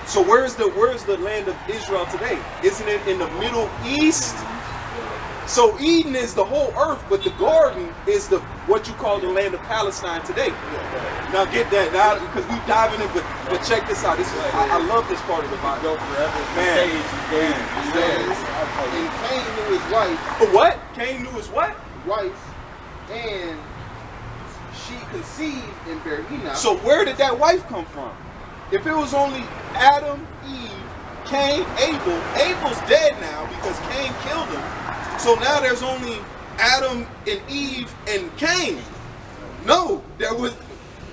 So where's the land of Israel today? Isn't it in the Middle East? So Eden is the whole earth, but the garden is the what you call the land of Palestine today. Now get that now because we diving in, but check this out. This is I love this part of the Bible. go forever. Man. And Cain knew his wife, What? Cain knew his what? and she conceived and bare Enoch. So where did that wife come from? If it was only Adam, Eve, Cain, Abel, Abel's dead now because Cain killed him. So now there's only Adam and Eve and Cain. No, there was.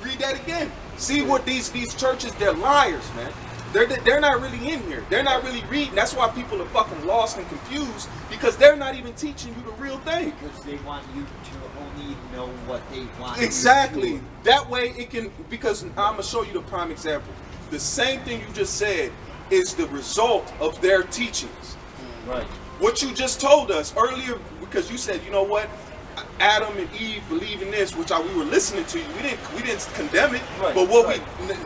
Read that again. See what these churches? They're liars, man. They're not really in here. They're not really reading. That's why people are fucking lost and confused because they're not even teaching you the real thing. Because they want you to only know what they want. Exactly. You to do. That way it can, because I'm going to show you the prime example. The same thing you just said is the result of their teachings. Right. What you just told us earlier, because you said, you know what, Adam and Eve believe in this, which we were listening to you. We didn't condemn it, Right, but what right.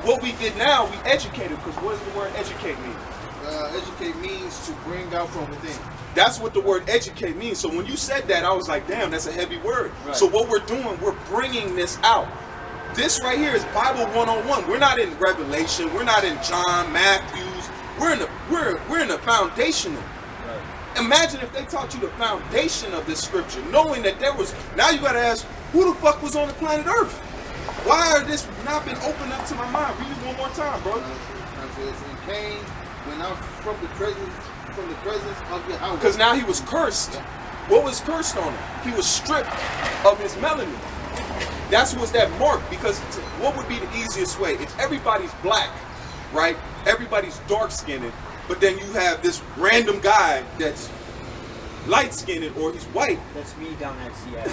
what we did now, we educated. Because what does the word educate mean? Educate means to bring out from within. That's what the word educate means. So when you said that, I was like, damn, that's a heavy word. Right. So what we're doing, we're bringing this out. This right here is Bible 101. We're not in Revelation. We're not in John, Matthews. We're in the foundational. Right. Imagine if they taught you the foundation of this scripture, knowing that there was. Now you got to ask, who the fuck was on the planet Earth? Why are this not been opened up to my mind? Read it one more time, bro. And Cain went out from the presence of Yahweh. Because now he was cursed. What was cursed on him? He was stripped of his melanin. That's what's that mark. Because what would be the easiest way? If everybody's black, right? Everybody's dark skinned, but then you have this random guy that's light skinned or he's white. That's me down at Seattle.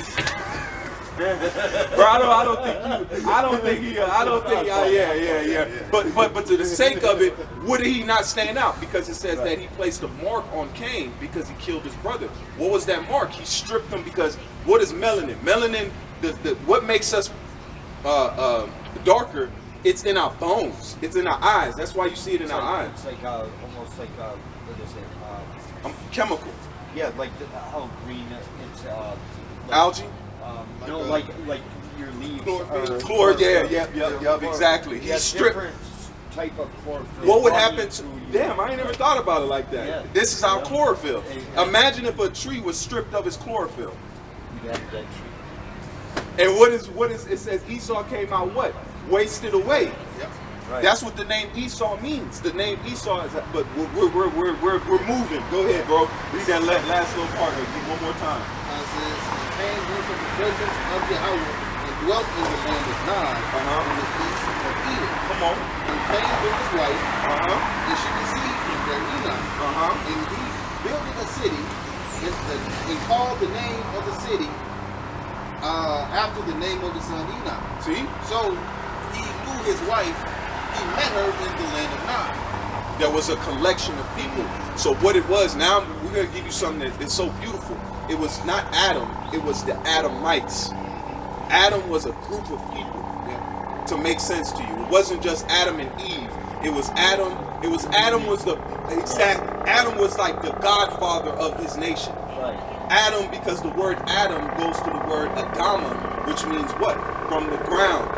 Bro, I don't think yeah. But to the sake of it, would he not stand out? Because it says that he placed a mark on Cain because he killed his brother. What was that mark? He stripped him because what is melanin? Melanin, what makes us darker? It's in our bones. It's in our eyes. That's why you see it in our eyes. It's like almost like what is it? Chemical. Yeah, like how green it's like, Algae. No, like your leaves. Chlorophyll. Yep, exactly. He stripped. Different type of chlorophyll. What would happen to? Damn, I ain't never thought about it like that. Yeah. This is our chlorophyll. Yeah. Imagine if a tree was stripped of its chlorophyll. You have that tree. And what is it says Esau came out what? Wasted away. Yep. Right. That's what the name Esau means. The name Esau is, but we're moving. Go ahead, bro. Read that last little part one more time. It says, and Cain went from the presence of Yahweh and dwelt in the land of Nod in the east of Eden. Come on. And Cain took his wife, and she conceived and bare Enoch. And he built a city and called the name of the city after the name of the son Enoch. See? So he knew his wife. He met her in the land of Nod. There was a collection of people. So what it was, now we're going to give you something that is so beautiful. It was not Adam, it was the Adamites. Adam was a group of people, to make sense to you. It wasn't just Adam and Eve. It was Adam. Adam was like the godfather of his nation. Right. Adam, because the word Adam goes to the word Adama, which means what? From the ground.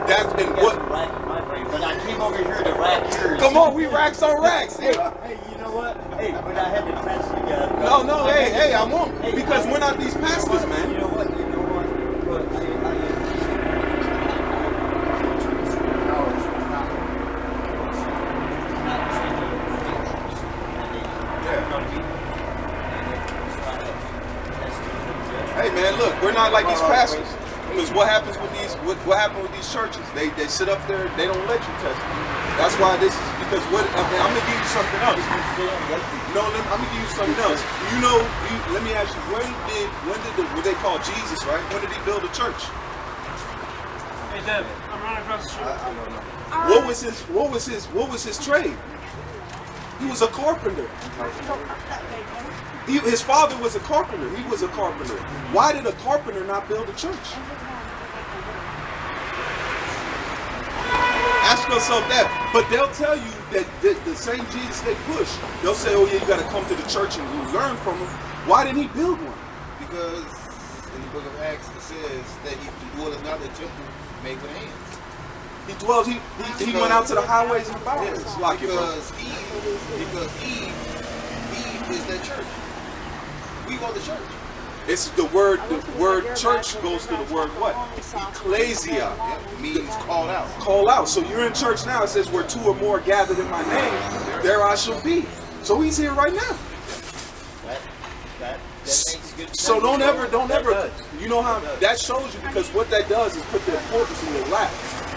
That's and Yes, what? rack my brain, but I came over here to rack yours. Come on, we racks on racks. Hey, you know what? Hey, but I had to patch it together. No, hey, I won't. Because we're not these pastors, You man. know what? But man, look, we're not like these pastors. Because what happens with these, what happened with these churches? They sit up there, they don't let you testify. That's why this is, because what, I mean, I'm gonna give you something else. No, I'm gonna give you something else. You know, let me ask you, when did what they call Jesus, right? When did he build a church? Hey, Deb, I'm running across the street. I don't know. What was his trade? He was a carpenter. His father was a carpenter. He was a carpenter. Why did a carpenter not build a church? Ask yourself that. But they'll tell you that the same Jesus they push, they'll say, oh yeah, you got to come to the church and you learn from him. Why didn't he build one? Because in the book of Acts it says that he dwelleth not in the temple made with hands. He dwelled, he went out to the highways and the byways. Because Eve is that church. We go to church. It's the word church goes to the word what? Ecclesia. Yeah, means called out. Call out. So you're in church now. It says where two or more gathered in my name, there I shall be. So he's here right now. That makes good sense. So don't ever, That does. you know how that shows you, because what that does is put the importance in your lap.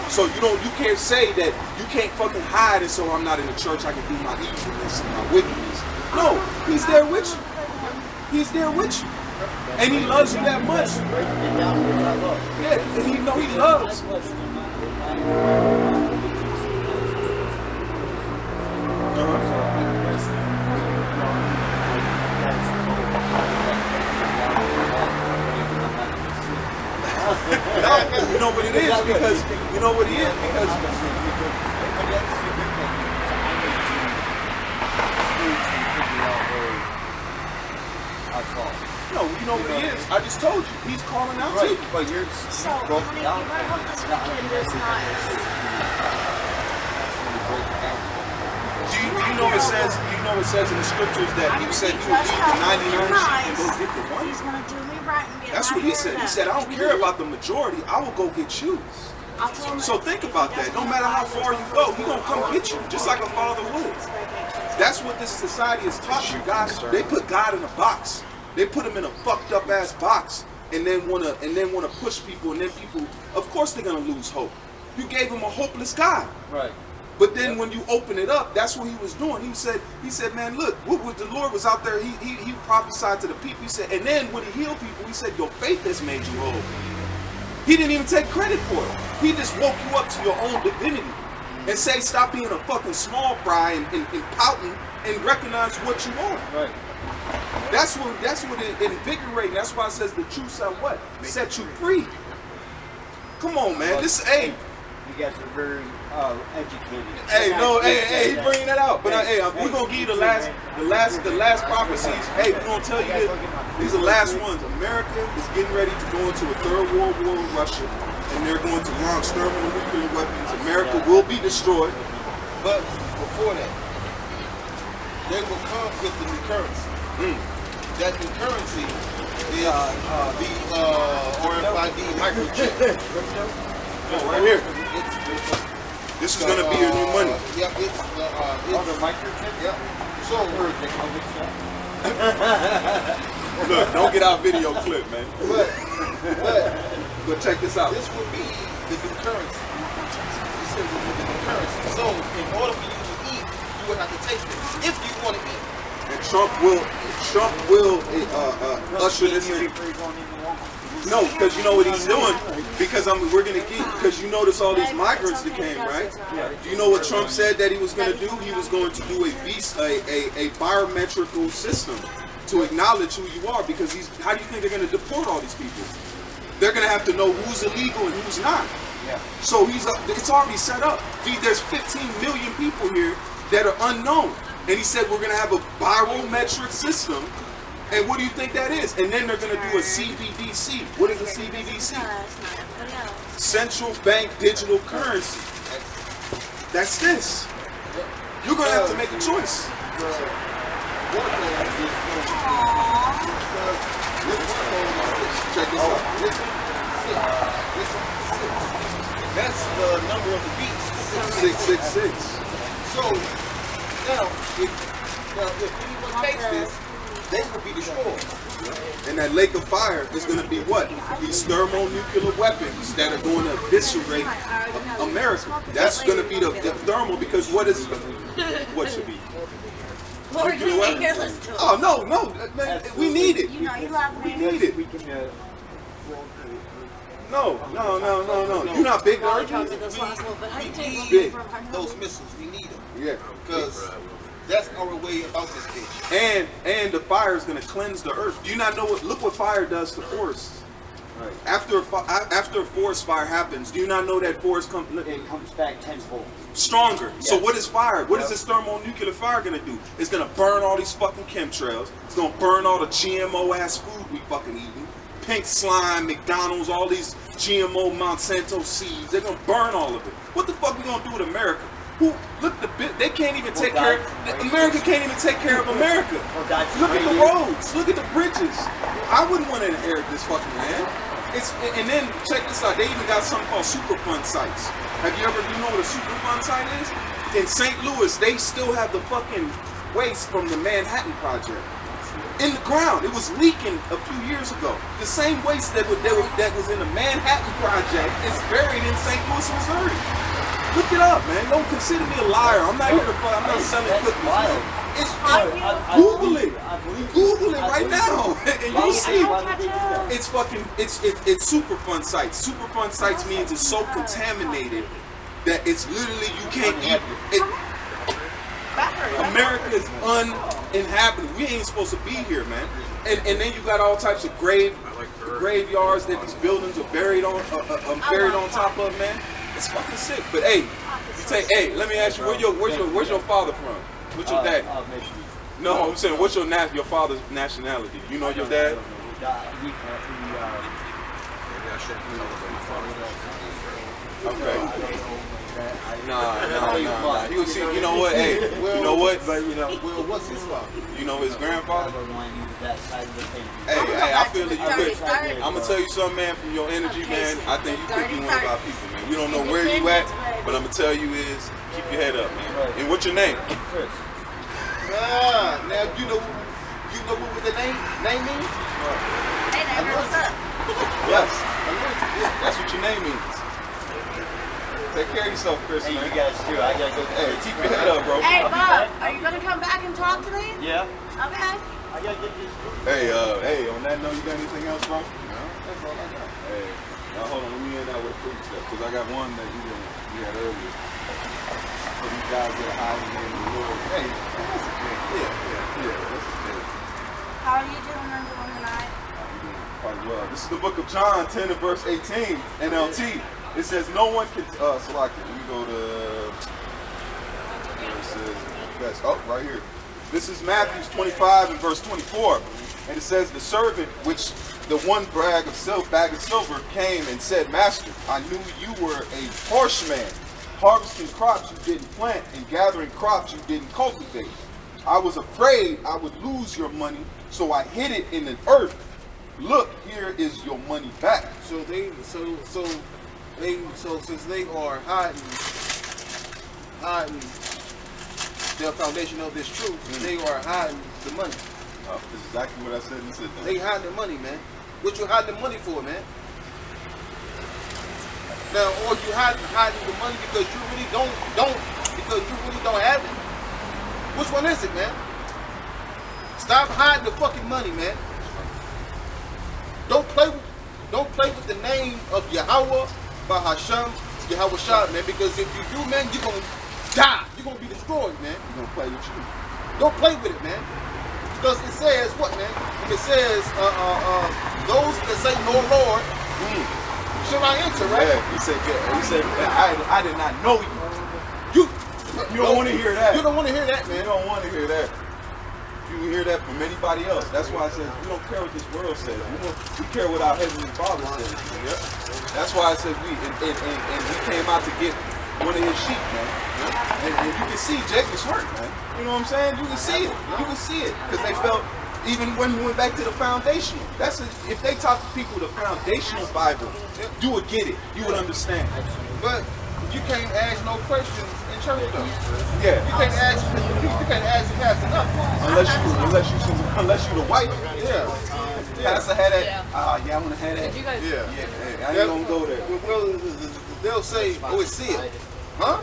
So you can't say that you can't fucking hide and so I'm not in the church, I can do my evilness and my wickedness. No, he's there with you. He's there with you. And he loves you that much. Yeah, and he loves. You know what it is, because you know what he is, because no, you know what he is. I just told you, he's calling out to you. But you're So, honey, you better hope this weekend is not. Do you know it says? You know it says in the scriptures that he said he would leave the 99 sheep and go get the one. He's gonna do me right and get That's my what he hair said. He done. said, I don't care about the majority. I will go get you. I'll tell him So that think if about he that. No doesn't matter how buy far you go, he's gonna come get you, just like a father would. this, That's what this society has taught you, guys. They put God in a box. They put him in a fucked up ass box, and then wanna push people, and then people, of course, they're gonna lose hope. You gave him a hopeless God. right. But then when you open it up, that's what he was doing. He said, man, look, what the Lord was out there, he prophesied to the people. He said, and then when he healed people, he said, your faith has made you whole. He didn't even take credit for it. He just woke you up to your own divinity and say, stop being a fucking small fry and pouting and recognize what you are. Right. That's what it invigorates. That's why it says the truth shall what? Set you free. Come on, man. This You guys are very educated. Hey, no, hey, he bringing that out. But we're gonna give you the last prophecies. Hey, we're gonna tell you this. These are the last ones. America is getting ready to go into a third world war with Russia, and they're going to launch thermonuclear weapons. America will be destroyed. But before that, they will come with the new currency. That new currency is the RFID microchip. Right here. This is gonna be your new money. Yeah, it's the microchip? yeah. So Look, don't get our video clip, man. But check this out. this will be the new currency. This is the new currency. So in order for you to eat, you would have to taste it if you want to eat. And Trump will usher this in. No, because you know what he's doing. Because we're gonna get. Because you notice all these migrants that came, right? Do you know what Trump said that he was gonna do? He was going to do a biometrical system to acknowledge who you are. Because how do you think they're gonna deport all these people? They're gonna have to know who's illegal and who's not. Yeah. So it's already set up. There's 15 million people here that are unknown. And he said we're gonna have a biometric system. And what do you think that is? And then they're going to do a CBDC. What is a CBDC? Central Bank Digital Currency. That's this. You're going to have to make a choice. Check this out. That's the number of the beast. 666. So now, if anyone takes this, they will be destroyed. And that lake of fire is going to be what? These thermonuclear weapons that are going to eviscerate America. That's going to be the thermal, because what should be? What we're doing here, let's do it. Oh, no, man, we need it. You know, you love We me. need it. No. You're not big, Well, are we talked to you? this last little bit. How you take Big. from her? Those missiles, we need them. Yeah. Because that's our way about this bitch. And the fire is going to cleanse the earth. Do you not know what? Look what fire does to forests. Right. After a forest fire happens, do you not know that forest It comes back tenfold. stronger? So Yes. what is fire? What is Yep. this thermonuclear fire going to do? It's going to burn all these fucking chemtrails. It's going to burn all the GMO ass food we fucking eating. Pink slime, McDonald's, all these GMO Monsanto seeds. They're going to burn all of it. What the fuck we going to do with America? They can't even take care of, America can't even take care of America. Look at the roads, look at the bridges. I wouldn't want to inherit this fucking land. And then check this out, they even got something called Superfund sites. Do you know what a Superfund site is? In St. Louis, they still have the fucking waste from the Manhattan Project in the ground. It was leaking a few years ago. The same waste that was in the Manhattan Project is buried in St. Louis, Missouri. Look it up, man. Don't consider me a liar. I'm not here to fuck. I'm not selling cookies, man. It's Google it. Google it right now, and you'll see. It's fucking. It's Superfund sites. Superfund sites means it's so contaminated that it's literally you can't eat it. America is uninhabitable. We ain't supposed to be here, man. And then you got all types of graveyards that these buildings are buried on top of, man. It's fucking sick. But hey, let me ask you, where's your father from? What's your dad? No, I'm saying, what's your father's nationality? You know your dad? Okay. Nah. He was, you know what? Hey, you know what? Well, what's his father? You know his grandfather? Hey, I feel that you could. I'm gonna tell you something, man. From your energy, man, I think you could be one of our people, man. We don't know where you at, but I'm gonna tell you is keep your head up, man. And what's your name? Chris. Now you know what the name means? Hey, neighbor, what's up? Yes. That's what your name means. Take care of yourself, Chris, Hey, man. you guys too. I gotta go. Hey, keep your head up, bro. Hey, Bob, are you gonna come back and talk to me? Yeah. Okay. I gotta get this. Hey, on that note, you got anything else, bro? No, that's all I got. Hey, now hold on, let me end out with a quick step, because I got one that you had earlier. For these guys that are hiding in the Lord. Hey, that's a thing. Yeah, that's a thing. How are you gentlemen doing tonight? I'm doing quite well. This is the book of John 10 and verse 18, NLT. It says, no one can, select it. Let me go to, where it says, that's, oh, right here. This is Matthew 25 and verse 24. And it says, the servant, which the one bag of silver came and said, Master, I knew you were a harsh man, harvesting crops you didn't plant and gathering crops you didn't cultivate. I was afraid I would lose your money, so I hid it in the earth. Look, here is your money back. So since they are hiding the foundation of this truth, they are hiding the money. Oh, this is exactly what I said in the sit-down. They hiding the money, man. What you hiding the money for, man? Now, or you hiding the money because you really don't have it. Which one is it, man? Stop hiding the fucking money, man. Don't play with the name of Yahweh, Bahasham, Yahweh Shah, man. Because if you do, man, you're gonna die. You're gonna be destroyed, man. You're gonna play with you. Don't play with it, man. Because it says what, man? It says those that say no Lord shall I enter, right? Yeah, he said, I did not know you. You don't want to hear that. You don't want to hear that, man. You don't want to hear that. You can hear that from anybody else. That's why I said we don't care what this world says. We care what our Heavenly Father says. Yep. That's why I said we came out to get one of his sheep, man. And you can see Jake was hurt, man. You know what I'm saying? You can see it. You can see it. Because they felt, even when we went back to the foundational. If they taught people the foundational Bible, you would get it. You would understand. But you can't ask no questions and church though. Yeah. You can't ask the pastor nothing. Unless you the wife. Yeah. Pastor had that. Yeah, I'm gonna have that. Yeah. Yeah, I ain't gonna go there. Well, they'll say, oh, it's sealed. Huh?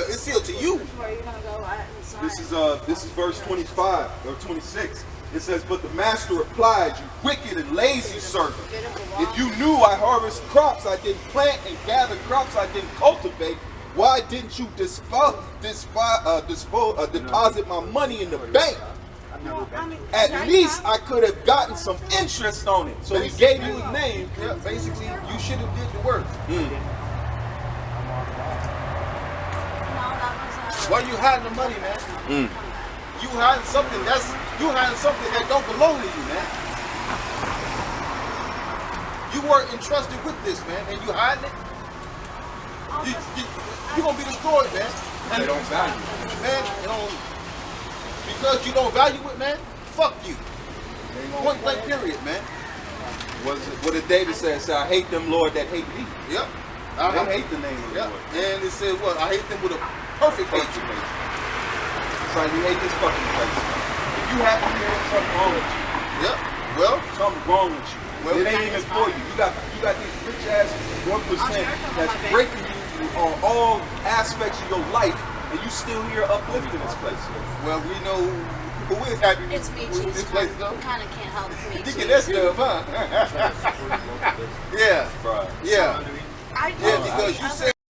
It's sealed to you. Where are you gonna go at inside? This is verse 25 or 26. It says, but the master replied, you wicked and lazy servant. If you knew I harvest crops I didn't plant and gather crops I didn't cultivate, why didn't you deposit my money in the bank? Well, I mean, At now you least have- I could have gotten some interest on it. So he gave you his name. Yeah, basically, you should have did the work. No, that was Why you hiding the money, man? You hiding something that don't belong to you, man. You weren't entrusted with this, man, and you hiding it. You gonna be destroyed, man. They don't value it. Man, because you don't value it, man. Fuck you. Point blank, period, man. What did David say? It said, I hate them, Lord, that hate me. Yep. I hate the name of the Yep. Lord. And it said what? I hate them with a perfect hatred. It's like you hate this fucking place. If you happen here, something wrong with you. Yep. Well, Something wrong with you. Well, it ain't even for you. You got these rich ass 1% that's breaking you on all aspects of your life, and you still here uplifting this place. well, we know who is happy It's me, with this Cheese. place, though. Kind of can't help me. You get that stuff, huh? Yeah. Right. Yeah. I Yeah, because you said